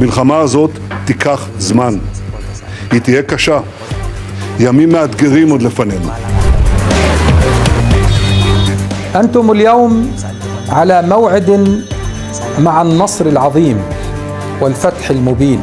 המלחמה הזאת תיקח זמן. היא תהיה קשה. ימים מאתגרים עוד לפנינו. أنتم اليوم على موعد مع النصر العظيم والفتح المبين.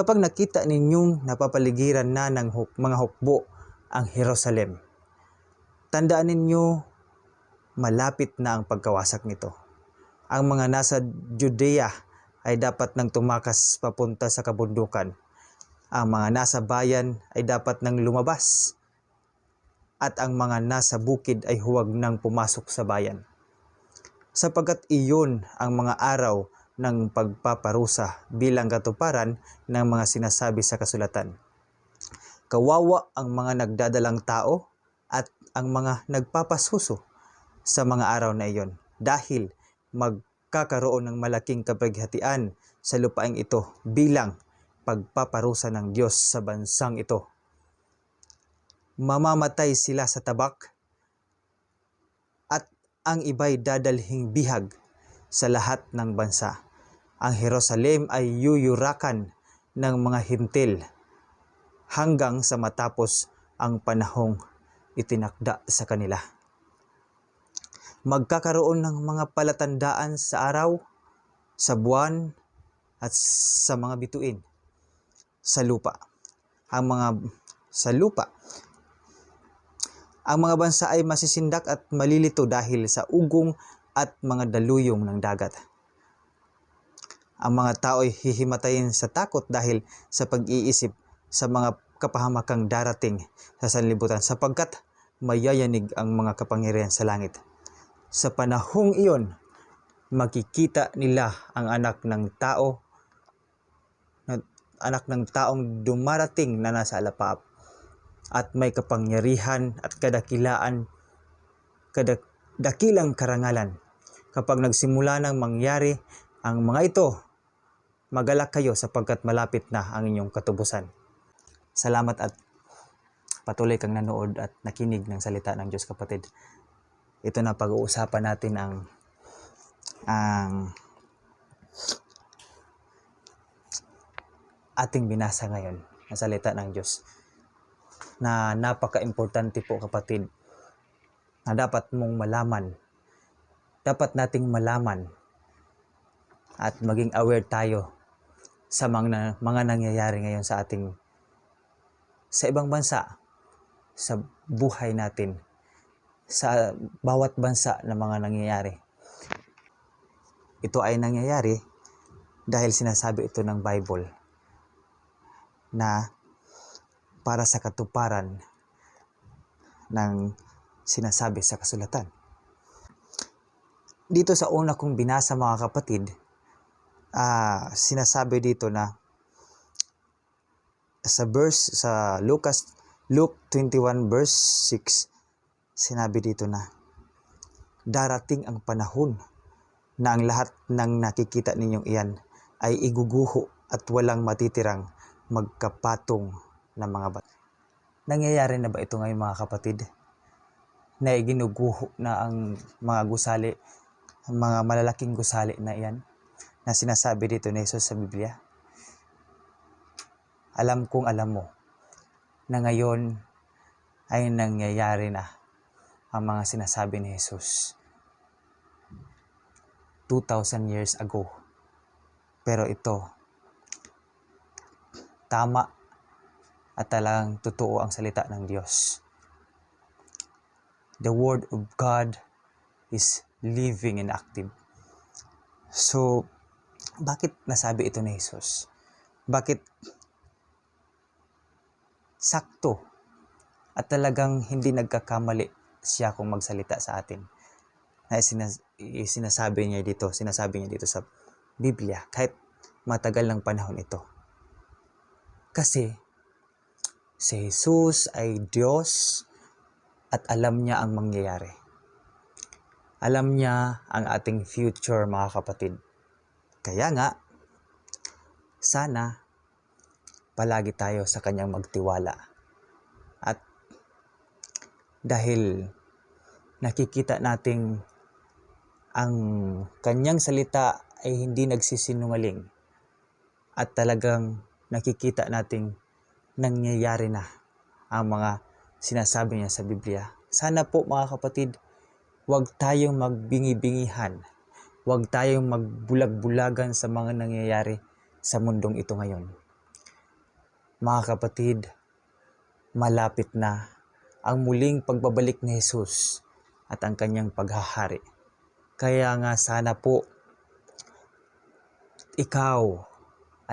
Kapag nakita ninyong napapaligiran na ng mga hukbo ang Jerusalem, tandaan ninyo malapit na ang pagkawasak nito. Ang mga nasa Judea ay dapat nang tumakas papunta sa kabundukan. Ang mga nasa bayan ay dapat nang lumabas. At ang mga nasa bukid ay huwag nang pumasok sa bayan. Sapagkat iyon ang mga araw ng pagpaparusa bilang katuparan ng mga sinasabi sa kasulatan. Kawawa ang mga nagdadalang tao at ang mga nagpapasuso sa mga araw na iyon dahil magkakaroon ng malaking kapighatian sa lupaing ito bilang pagpaparusa ng Diyos sa bansang ito. Mamamatay sila sa tabak at ang iba'y dadalhing bihag sa lahat ng bansa. Ang Jerusalem ay yuyurakan ng mga hintil hanggang sa matapos ang panahong itinakda sa kanila. Magkakaroon ng mga palatandaan sa araw, sa buwan, at sa mga bituin sa lupa. Ang mga bansa ay masisindak at malilito dahil sa ugong at mga daluyong ng dagat. Ang mga tao ay hihimatayin sa takot dahil sa pag-iisip sa mga kapahamakang darating sa sanlibutan sapagkat mayayanig ang mga kapangyarihan sa langit. Sa panahong iyon, makikita nila ang anak ng taong dumarating na nasa alapaap at may kapangyarihan at dakilang karangalan. Kapag nagsimula ng mangyari ang mga ito, Magalak kayo sapagkat malapit na ang inyong katubusan. Salamat at patuloy kang nanood at nakinig ng salita ng Diyos, kapatid. Ito na pag-uusapan natin ang ating binasa ngayon na salita ng Diyos, na napaka-importante po, kapatid, na dapat mong malaman, dapat nating malaman at maging aware tayo sa mga nangyayari ngayon sa ibang bansa, sa buhay natin, sa bawat bansa na mga nangyayari. Ito ay nangyayari dahil sinasabi ito ng Bible na para sa katuparan ng sinasabi sa kasulatan. Dito sa una kong binasa, mga kapatid, sinasabi dito na sa Luke 21 verse 6, sinabi dito na darating ang panahon na ang lahat ng nakikita ninyong iyan ay iguguho at walang matitirang magkapatong na mga bata. Nangyayari na ba ito ngayon, mga kapatid? Na iginuguho na ang mga gusali, ang mga malalaking gusali na iyan na sinasabi dito ni Jesus sa Biblia? Alam kong alam mo na ngayon ay nangyayari na ang mga sinasabi ni Jesus 2,000 years ago. Pero ito, tama at talagang totoo ang salita ng Diyos. The Word of God is living and active. So, bakit nasabi ito ni Jesus? Bakit sakto at talagang hindi nagkakamali siya kung magsalita sa atin? Na sinasabi niya dito sa Biblia kahit matagal ng panahon ito. Kasi si Jesus ay Diyos at alam niya ang mangyayari. Alam niya ang ating future, mga kapatid. Kaya nga, sana palagi tayo sa kanyang magtiwala. At dahil nakikita nating ang kanyang salita ay hindi nagsisinungaling at talagang nakikita nating nangyayari na ang mga sinasabi niya sa Biblia. Sana po, mga kapatid, huwag tayong magbingi-bingihan. Huwag tayong magbulag-bulagan sa mga nangyayari sa mundong ito ngayon. Mga kapatid, malapit na ang muling pagbabalik ni Jesus at ang kanyang paghahari. Kaya nga sana po, ikaw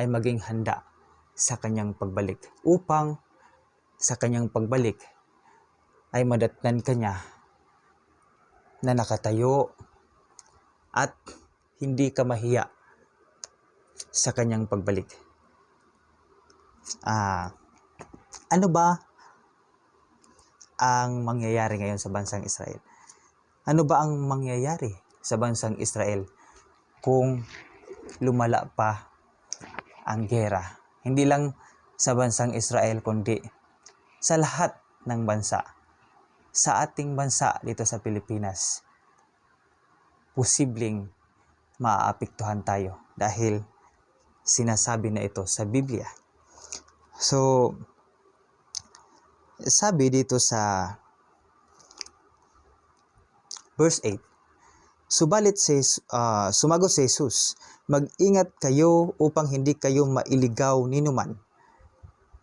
ay maging handa sa kanyang pagbalik upang sa kanyang pagbalik ay madatnan ka niya na nakatayo at hindi ka mahiya sa kanyang pagbalik. Ano ba ang mangyayari ngayon sa bansang Israel? Ano ba ang mangyayari sa bansang Israel kung lumala pa ang gera? Hindi lang sa bansang Israel kundi sa lahat ng bansa. Sa ating bansa dito sa Pilipinas, posibleng maaapektuhan tayo dahil sinasabi na ito sa Biblia. So, sabi dito sa verse 8, sumagot si Jesus, mag-ingat kayo upang hindi kayo mailigaw ninuman.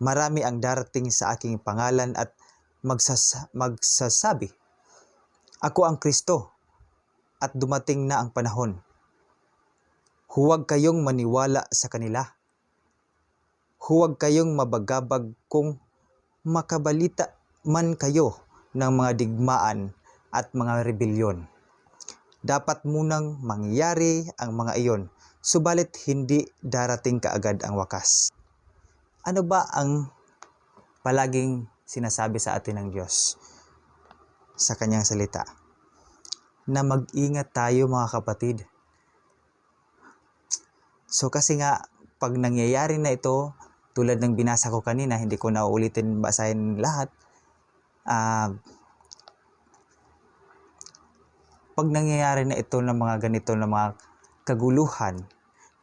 Marami ang darating sa aking pangalan at magsasabi, ako ang Kristo, at dumating na ang panahon. Huwag kayong maniwala sa kanila. Huwag kayong mabagabag kung makabalita man kayo ng mga digmaan at mga rebelyon. Dapat munang mangyari ang mga iyon, subalit hindi darating kaagad ang wakas. Ano ba ang palaging sinasabi sa atin ng Diyos sa kanyang salita? Na mag-ingat tayo, mga kapatid. So kasi nga, kapag nangyayari na ito, tulad ng binasa ko kanina, hindi ko na ulitin basahin lahat. Pag nangyayari na ito ng mga ganito na mga kaguluhan,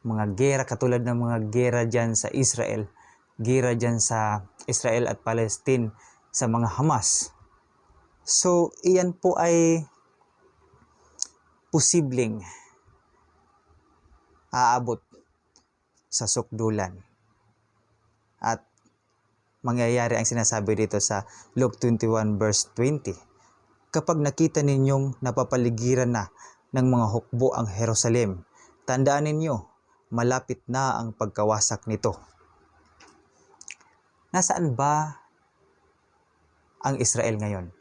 mga gera katulad ng mga gera dyan sa Israel, gera dyan sa Israel at Palestine, sa mga Hamas. So, iyan po ay posibleng aabot sa sukdulan. At mangyayari ang sinasabi dito sa Luke 21 verse 20. Kapag nakita ninyong napapaligiran na ng mga hukbo ang Jerusalem, tandaan ninyo, malapit na ang pagkawasak nito. Nasaan ba ang Israel ngayon?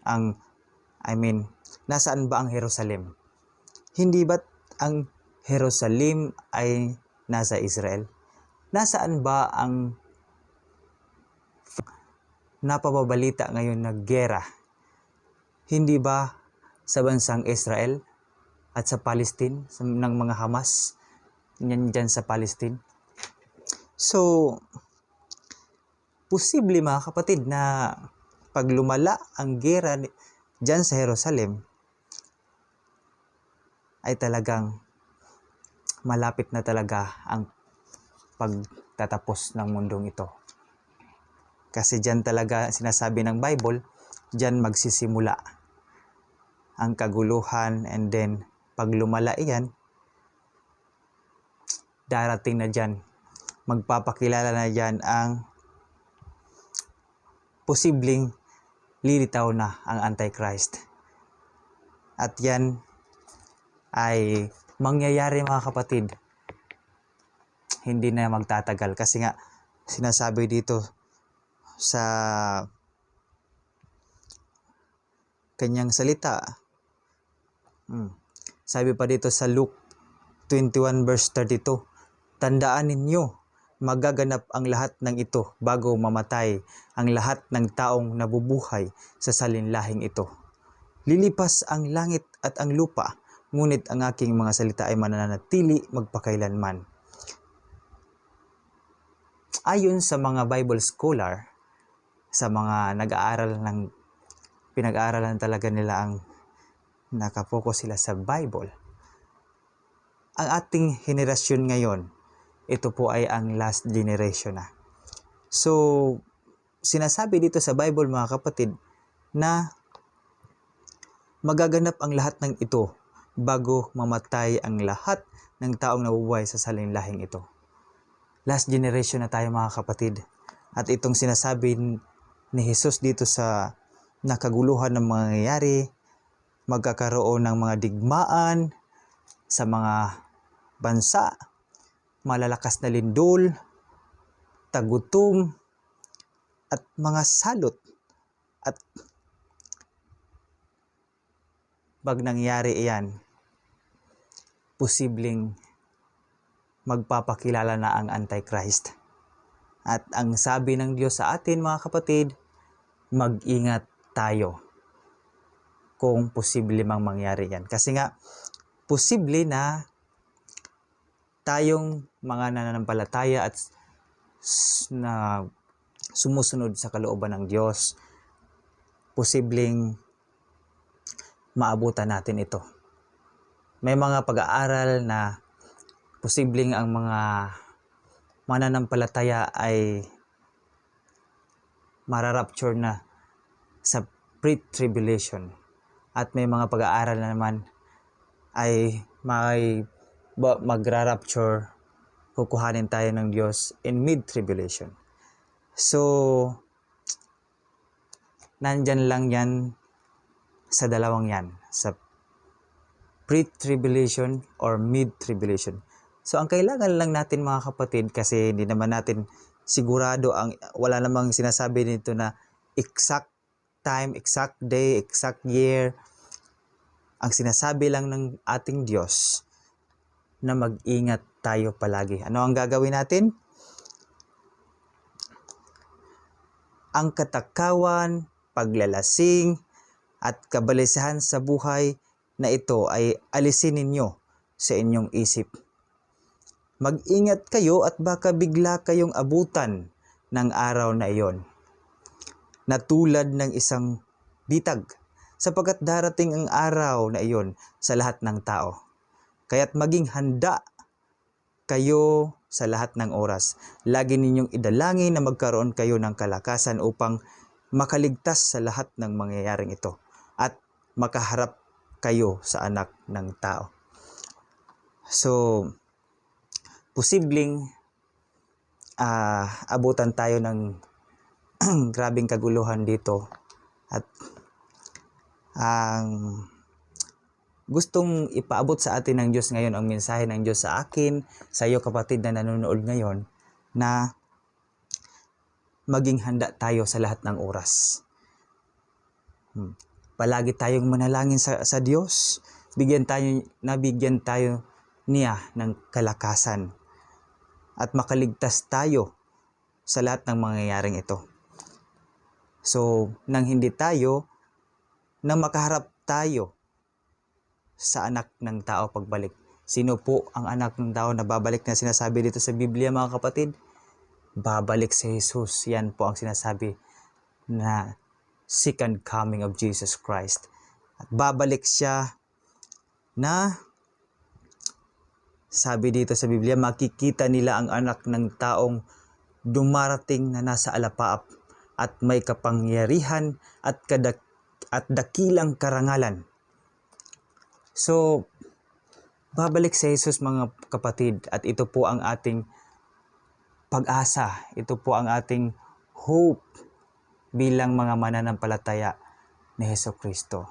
Nasaan ba ang Jerusalem? Hindi ba't ang Jerusalem ay nasa Israel? Nasaan ba ang napapabalita ngayon na gera? Hindi ba sa bansang Israel at sa Palestine, ng mga Hamas, yan dyan sa Palestine? So, posible mga kapatid na pag lumala ang gera dyan sa Jerusalem, ay talagang malapit na talaga ang pagtatapos ng mundong ito. Kasi dyan talaga sinasabi ng Bible, dyan magsisimula ang kaguluhan, and then pag lumala iyan, darating na dyan, magpapakilala na dyan ang posibleng lilitaw na ang Antichrist. At yan ay mangyayari mga kapatid, hindi na magtatagal. Kasi nga, sinasabi dito sa kanyang salita, sabi pa dito sa Luke 21 verse 32, tandaan ninyo, magaganap ang lahat ng ito bago mamatay ang lahat ng taong nabubuhay sa salinlahing ito. Lilipas ang langit at ang lupa, ngunit ang aking mga salita ay mananatili magpakailanman. Ayon sa mga Bible scholar, sa mga nag-aaral ng pinag-aaralan talaga nila, ang nakapokus sila sa Bible, ang ating henerasyon ngayon, ito po ay ang last generation na. So, sinasabi dito sa Bible mga kapatid na magaganap ang lahat ng ito bago mamatay ang lahat ng taong nabubuhay sa salinlahing ito. Last generation na tayo mga kapatid. At itong sinasabi ni Jesus dito sa nakaguluhan ng mangyayari, magkakaroon ng mga digmaan sa mga bansa, malalakas na lindol, tagutom, at mga salot. At pag nangyari iyan, posibleng magpapakilala na ang Antichrist. At ang sabi ng Diyos sa atin mga kapatid, mag-ingat tayo kung posible mang mangyari yan. Kasi nga, posible na tayong mga nananampalataya at na sumusunod sa kalooban ng Diyos, posibleng maabutan natin ito. May mga pag-aaral na posibleng ang mga mananampalataya ay mararapture na sa pre-tribulation. At may mga pag-aaral na naman ay magra-rapture, kukuhanin tayo ng Diyos in mid-tribulation. So, nandyan lang yan sa dalawang yan, sa pre-tribulation or mid-tribulation. So, ang kailangan lang natin mga kapatid, kasi hindi naman natin sigurado, wala namang sinasabi nito na exact time, exact day, exact year. Ang sinasabi lang ng ating Diyos na mag-ingat tayo palagi. Ano ang gagawin natin? Ang katakawan, paglalasing, at kabalisahan sa buhay na ito ay alisin ninyo sa inyong isip. Mag-ingat kayo at baka bigla kayong abutan ng araw na iyon, na tulad ng isang bitag, sapagkat darating ang araw na iyon sa lahat ng tao. Kaya't maging handa kayo sa lahat ng oras. Lagi ninyong idalangin na magkaroon kayo ng kalakasan upang makaligtas sa lahat ng mangyayaring ito at makaharap kayo sa anak ng tao. So, posibleng abutan tayo ng grabing kaguluhan dito, at ang gustong ipaabot sa atin ng Diyos ngayon, ang mensahe ng Diyos sa akin, sa iyo kapatid na nanonood ngayon, na maging handa tayo sa lahat ng oras. Palagi tayong manalangin sa Diyos, nabigyan tayo niya ng kalakasan at makaligtas tayo sa lahat ng mangyayaring ito. So, nang makaharap tayo sa anak ng tao pagbalik. Sino po ang anak ng tao na babalik na sinasabi dito sa Biblia, mga kapatid? Babalik si Jesus. Yan po ang sinasabi na second coming of Jesus Christ. At babalik siya na, sabi dito sa Biblia, makikita nila ang anak ng taong dumarating na nasa alapaap at may kapangyarihan at dakilang karangalan. So, babalik si Jesus, mga kapatid, at ito po ang ating pag-asa. Ito po ang ating hope bilang mga mananampalataya ni Jesucristo.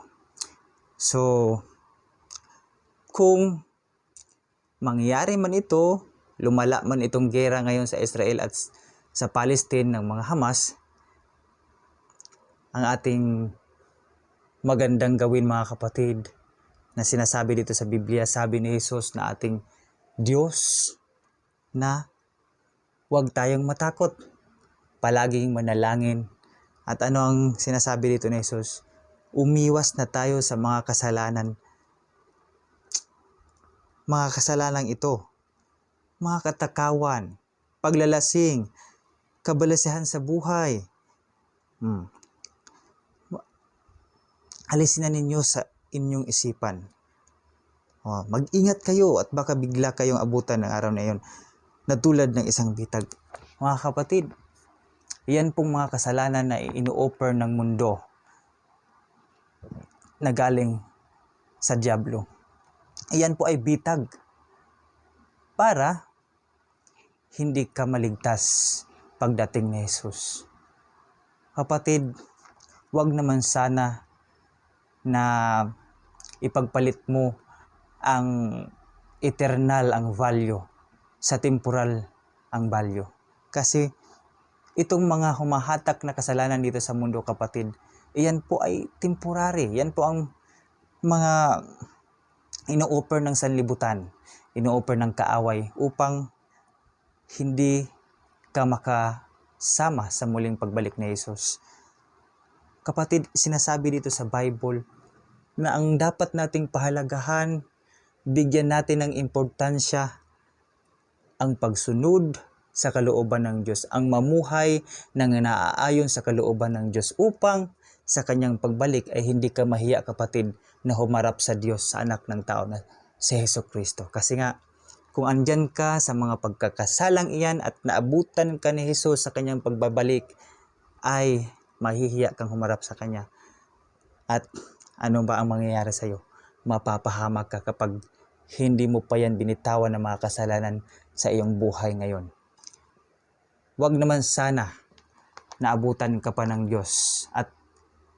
So, kung mangyari man ito, lumala man itong gera ngayon sa Israel at sa Palestine ng mga Hamas, ang ating magandang gawin, mga kapatid, na sinasabi dito sa Biblia, sabi ni Jesus na ating Diyos, na huwag tayong matakot, palaging manalangin. At ano ang sinasabi dito ni Jesus? Umiwas na tayo sa mga kasalanan. Mga kasalanan ito, mga katakawan, paglalasing, kabalasehan sa buhay. Alisin na ninyo sa inyong isipan. Mag-ingat kayo at baka bigla kayong abutan ng araw na iyon na tulad ng isang bitag. Mga kapatid, yan pong mga kasalanan na ino-offer ng mundo na galing sa dyablo. Iyan po ay bitag para hindi ka maligtas pagdating ni Jesus. Kapatid, wag naman sana na ipagpalit mo ang eternal ang value sa temporal ang value. Kasi itong mga humahatak na kasalanan dito sa mundo, kapatid, iyan po ay temporary. Yan po ang mga ino-offer ng sanlibutan, ino-offer ng kaaway upang hindi ka makasama sa muling pagbalik ni Jesus. Kapatid, sinasabi dito sa Bible na ang dapat nating pahalagahan, bigyan natin ng importansya ang pagsunod sa kalooban ng Diyos, ang mamuhay ng naaayon sa kalooban ng Diyos upang sa kanyang pagbalik ay hindi ka mahiya, kapatid, na humarap sa Diyos, sa anak ng tao na si Jesucristo. Kasi nga, kung andyan ka sa mga pagkakasalang iyan at naabutan ka ni Jesus sa kanyang pagbabalik, ay mahihiya kang humarap sa kanya. At ano ba ang mangyayari sa iyo? Mapapahamak ka kapag hindi mo pa yan binitawan ng mga kasalanan sa iyong buhay ngayon. Huwag naman sana naabutan ka pa ng Diyos. At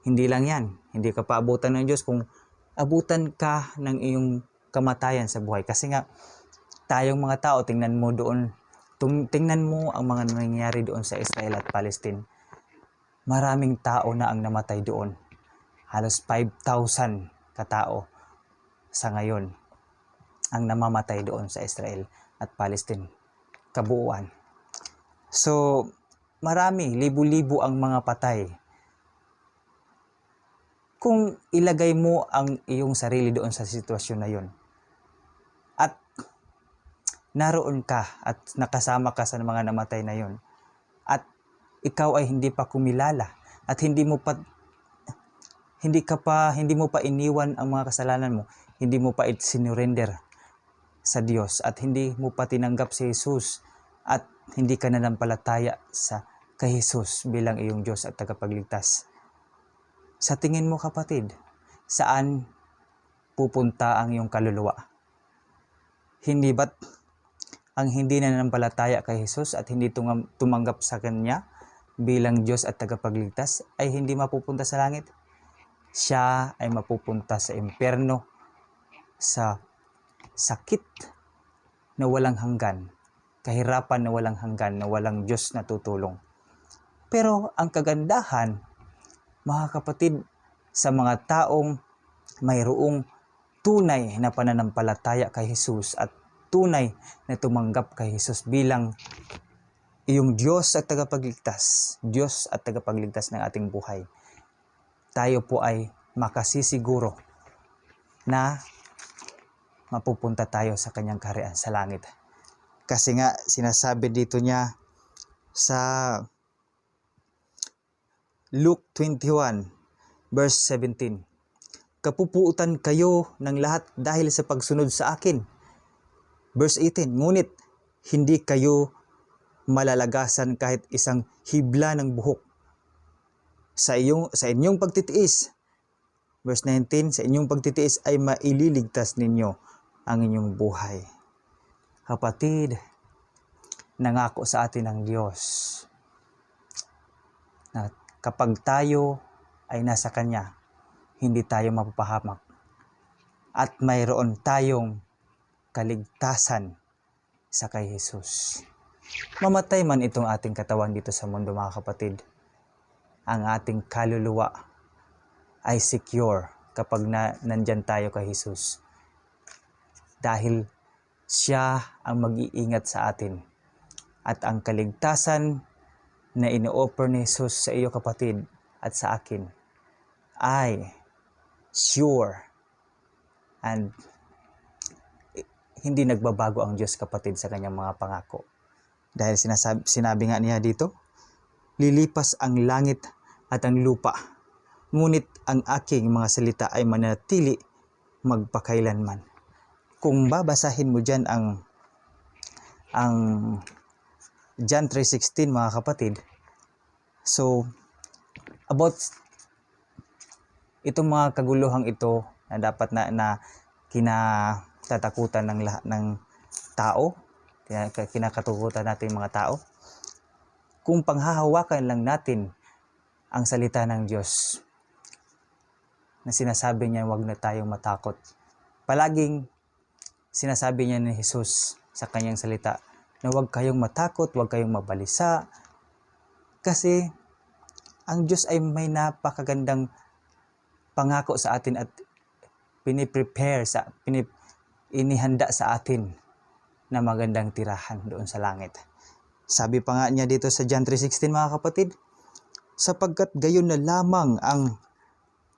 hindi lang yan, hindi ka pa abutan ng Diyos kung abutan ka ng iyong kamatayan sa buhay. Kasi nga, tayong mga tao, tingnan mo ang mga nangyayari doon sa Israel at Palestine. Maraming tao na ang namatay doon. Halos 5,000 katao sa ngayon ang namamatay doon sa Israel at Palestine. Kabuuan. So, marami, libu-libo ang mga patay. Kung ilagay mo ang iyong sarili doon sa sitwasyon na yun, at naroon ka at nakasama ka sa mga namatay na yon. At ikaw ay hindi pa kumilala at hindi mo pa iniwan ang mga kasalanan mo, hindi mo pa sinurrender sa Diyos at hindi mo pa tinanggap si Jesus at hindi ka nanampalataya kay Jesus bilang iyong Diyos at tagapagligtas. Sa tingin mo kapatid, saan pupunta ang iyong kaluluwa? Hindi ba't ang hindi nanampalataya kay Jesus at hindi tumanggap sa Kanya bilang Diyos at tagapagligtas ay hindi mapupunta sa langit? Siya ay mapupunta sa impyerno, sa sakit na walang hanggan, kahirapan na walang hanggan, na walang Diyos na tutulong. Pero ang kagandahan, mga kapatid, sa mga taong mayroong tunay na pananampalataya kay Jesus at tunay na tumanggap kay Jesus bilang iyong Diyos at tagapagligtas, Diyos at tagapagligtas ng ating buhay, tayo po ay makasisiguro na mapupunta tayo sa Kanyang kaharian sa langit. Kasi nga, sinasabi dito niya sa Luke 21, verse 17, kapupuutan kayo ng lahat dahil sa pagsunod sa akin. Verse 18, ngunit hindi kayo malalagasan kahit isang hibla ng buhok sa inyong pagtitiis. Verse 19, sa inyong pagtitiis ay maililigtas ninyo ang inyong buhay. Kapatid, nangako sa atin ng Diyos na kapag tayo ay nasa Kanya, hindi tayo mapapahamak at mayroon tayong kaligtasan sa kay Jesus. Mamatay man itong ating katawan dito sa mundo, mga kapatid, ang ating kaluluwa ay secure kapag nandyan tayo kay Jesus. Dahil siya ang mag-iingat sa atin. At ang kaligtasan na ino-offer ni Jesus sa iyo, kapatid, at sa akin ay sure and hindi nagbabago ang Diyos, kapatid, sa kanyang mga pangako. Dahil sinabi nga niya dito, lilipas ang langit at ang lupa, ngunit ang aking mga salita ay manatili magpakailanman. Kung babasahin mo dyan ang John 3:16, mga kapatid, so about itong mga kaguluhang ito na dapat na kinatatakutan ng lahat ng tao, kinakatakutan natin mga tao, kung panghahawakan lang natin ang salita ng Diyos na sinasabi niya huwag na tayong matakot. Palaging sinasabi niya ni Jesus sa kanyang salita na huwag kayong matakot, huwag kayong mabalisa, kasi ang Diyos ay may napakagandang pangako sa atin at inihanda sa atin na magandang tirahan doon sa langit. Sabi pa nga niya dito sa John 3:16, mga kapatid, sapagkat gayon na lamang ang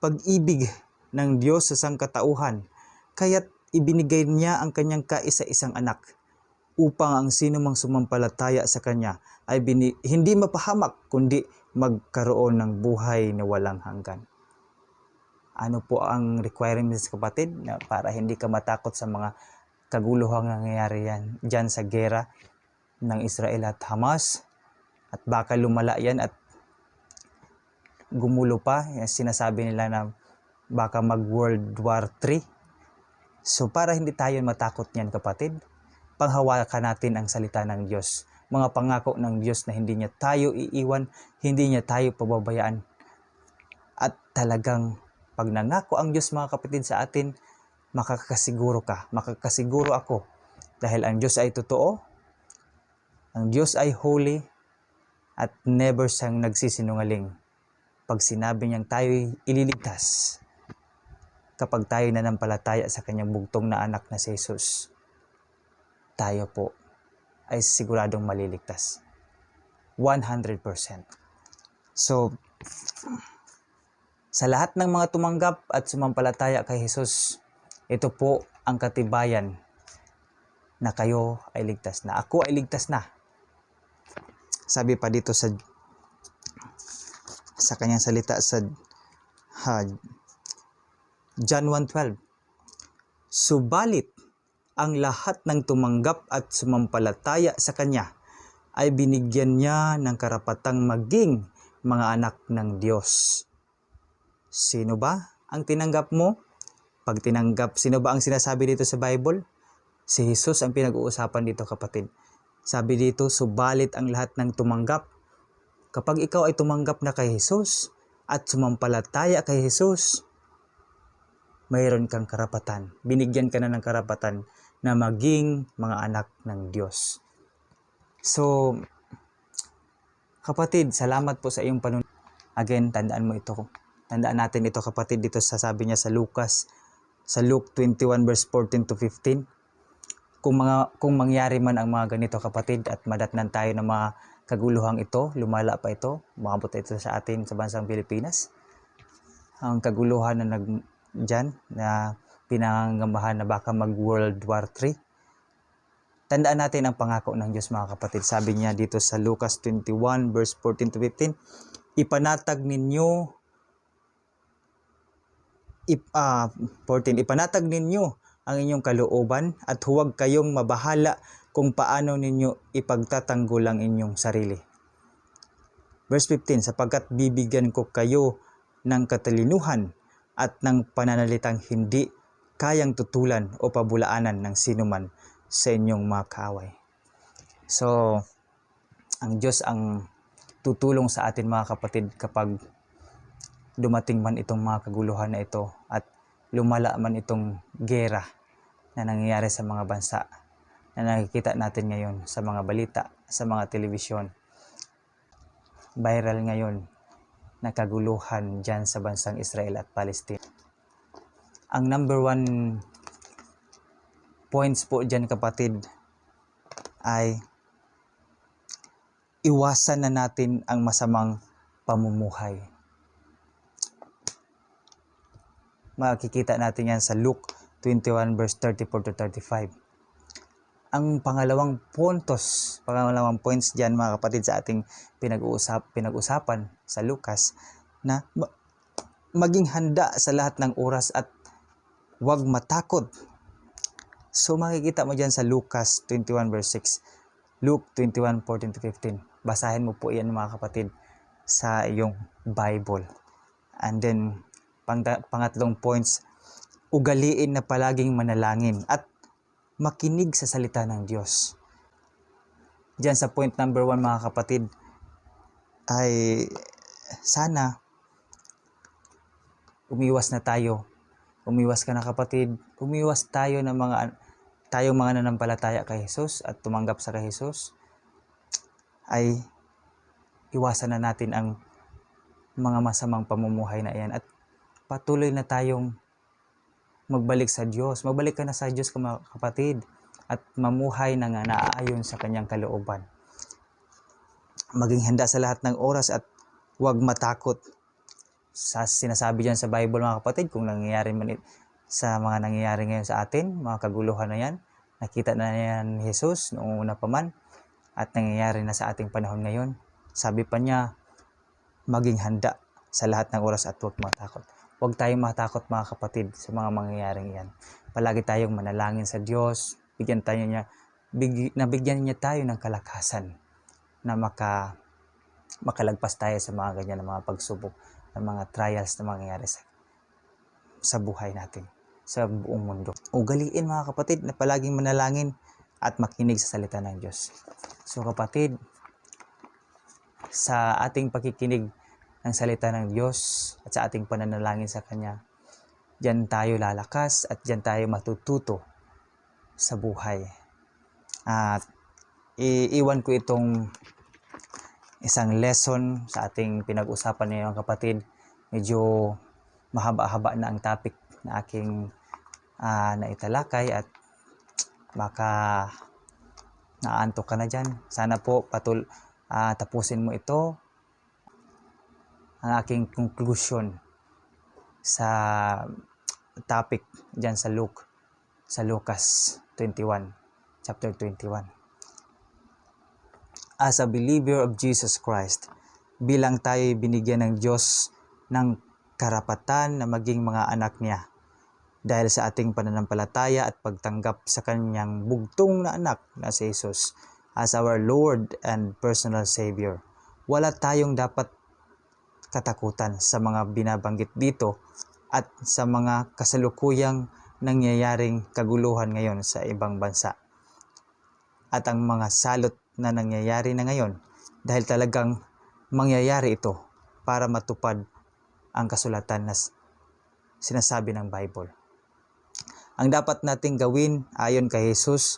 pag-ibig ng Diyos sa sangkatauhan, kaya't ibinigay niya ang kanyang kaisa-isang anak, upang ang sino mang sumampalataya sa kanya ay hindi mapahamak, kundi magkaroon ng buhay na walang hanggan. Ano po ang requirements, kapatid, na para hindi ka matakot sa mga kaguluhang nangyayari dyan sa gera ng Israel at Hamas, at baka lumala yan at gumulo pa. Sinasabi nila na baka mag World War III. So para hindi tayo matakot niyan, kapatid, panghawakan natin ang salita ng Diyos, mga pangako ng Diyos na hindi niya tayo iiwan, hindi niya tayo pababayaan. At talagang pag nangako ang Diyos, mga kapatid, sa atin, makakasiguro ka, makakasiguro ako, dahil ang Diyos ay totoo, ang Diyos ay holy, at never siyang nagsisinungaling. Pag sinabi niyang tayo'y ililigtas, kapag tayo nanampalataya sa kanyang bugtong na anak na si Jesus, tayo po ay siguradong maliligtas. 100%. So, sa lahat ng mga tumanggap at sumampalataya kay Jesus, ito po ang katibayan na kayo ay ligtas na. Ako ay ligtas na. Sabi pa dito sa kanyang salita sa John 1:12. Subalit, ang lahat ng tumanggap at sumampalataya sa Kanya ay binigyan niya ng karapatang maging mga anak ng Diyos. Sino ba ang tinanggap mo? Pag tinanggap, sino ba ang sinasabi dito sa Bible? Si Jesus ang pinag-uusapan dito, kapatid. Sabi dito, subalit ang lahat ng tumanggap. Kapag ikaw ay tumanggap na kay Jesus at sumampalataya kay Jesus, mayroon kang karapatan. Binigyan ka na ng karapatan na maging mga anak ng Diyos. So, kapatid, salamat po sa iyong panunod. Again, tandaan mo ito. Tandaan natin ito, kapatid, dito sabi niya sa Luke 21 verse 14 to 15. Kung mangyari man ang mga ganito, kapatid, at madatnan tayo ng mga kaguluhang ito, lumala pa ito, umabot ito sa atin sa bansang Pilipinas. Ang kaguluhan na dyan, na pinangangambahan na baka mag World War III. Tandaan natin ang pangako ng Diyos, mga kapatid. Sabi niya dito sa Lucas 21 verse 14 to 15, ipanatag ninyo ang inyong kalooban at huwag kayong mabahala kung paano ninyo ipagtatanggol ang inyong sarili. Verse 15, sapagkat bibigyan ko kayo ng katalinuhan at ng pananalitang hindi kayang tutulan o pabulaanan ng sinuman sa inyong mga kaaway. So, ang Diyos ang tutulong sa atin, mga kapatid, kapag dumating man itong mga kaguluhan na ito at lumala man itong gera na nangyayari sa mga bansa na nakikita natin ngayon sa mga balita, sa mga telebisyon. Viral ngayon na kaguluhan dyan sa bansang Israel at Palestine. Ang number one points po dyan, kapatid, ay iwasan na natin ang masamang pamumuhay. Makikita natin yan sa Luke 21 verse 34 to 35. Ang pangalawang points dyan, mga kapatid, sa ating pinag-usapan sa Lucas, na maging handa sa lahat ng oras at huwag matakot. So makikita mo dyan sa Lucas 21 verse 6, Luke 21, 14 to 15. Basahin mo po yan, mga kapatid, sa iyong Bible. And then, pangatlong points, ugaliin na palaging manalangin at makinig sa salita ng Diyos. Diyan sa point number 1, mga kapatid, ay sana umiwas na tayo. Umiwas ka na, kapatid. Umiwas tayo ng tayong mga nanampalataya kay Jesus at tumanggap sa kay Jesus. Ay iwasan na natin ang mga masamang pamumuhay na iyan at patuloy na tayong magbalik sa Diyos. Magbalik ka na sa Diyos, mga kapatid, at mamuhay na naaayon sa Kanyang kalooban. Maging handa sa lahat ng oras at huwag matakot. Sa sinasabi dyan sa Bible, mga kapatid, kung nangyayari man sa mga nangyayari ngayon sa atin, mga kaguluhan na yan, nakita na yan ni Jesus noong una pa man at nangyayari na sa ating panahon ngayon. Sabi pa niya, maging handa sa lahat ng oras at huwag matakot. Huwag tayong matakot, mga kapatid, sa mga mangyayaring yan. Palagi tayong manalangin sa Diyos. Nabigyan niya tayo ng kalakasan na makalagpas tayo sa mga ganyan na mga pagsubok, ng mga trials na mangyayari sa buhay natin, sa buong mundo. Ugaliin, mga kapatid, na palaging manalangin at makinig sa salita ng Diyos. So, kapatid, sa ating pakikinig ng salita ng Diyos at sa ating pananalangin sa Kanya, diyan tayo lalakas at diyan tayo matututo sa buhay. At iiwan ko itong isang lesson sa ating pinag-usapan ngayon, kapatid. Medyo mahaba-haba na ang topic na aking naitalakay at baka naantok ka na dyan. Sana po tapusin mo ito. Ang aking conclusion sa topic dyan sa Lucas 21. chapter 21. As a believer of Jesus Christ, bilang tayo binigyan ng Diyos ng karapatan na maging mga anak niya dahil sa ating pananampalataya at pagtanggap sa kanyang bugtong na anak na si Jesus as our Lord and personal Savior. Wala tayong dapat katakutan sa mga binabanggit dito at sa mga kasalukuyang nangyayaring kaguluhan ngayon sa ibang bansa. At ang mga salot na nangyayari na ngayon dahil talagang mangyayari ito para matupad ang kasulatan na sinasabi ng Bible. Ang dapat nating gawin ayon kay Jesus,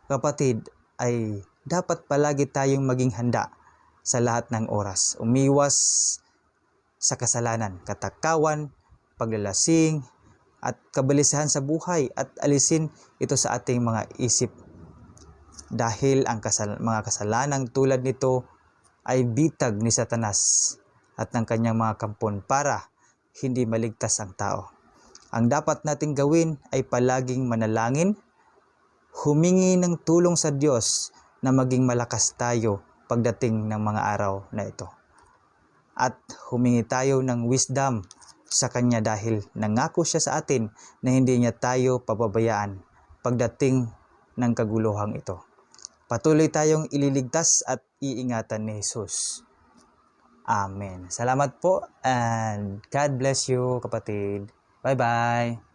kapatid, ay dapat palagi tayong maging handa sa lahat ng oras. Umiwas sa kasalanan, katakawan, paglalasing, at kabalisahan sa buhay at alisin ito sa ating mga isip. Dahil ang mga kasalanang tulad nito ay bitag ni Satanas at ng kanyang mga kampon para hindi maligtas ang tao. Ang dapat nating gawin ay palaging manalangin, humingi ng tulong sa Diyos na maging malakas tayo pagdating ng mga araw na ito. At humingi tayo ng wisdom sa Kanya dahil nangako siya sa atin na hindi niya tayo pababayaan pagdating ng kaguluhang ito. Patuloy tayong ililigtas at iingatan ni Jesus. Amen. Salamat po and God bless you, kapatid. Bye-bye.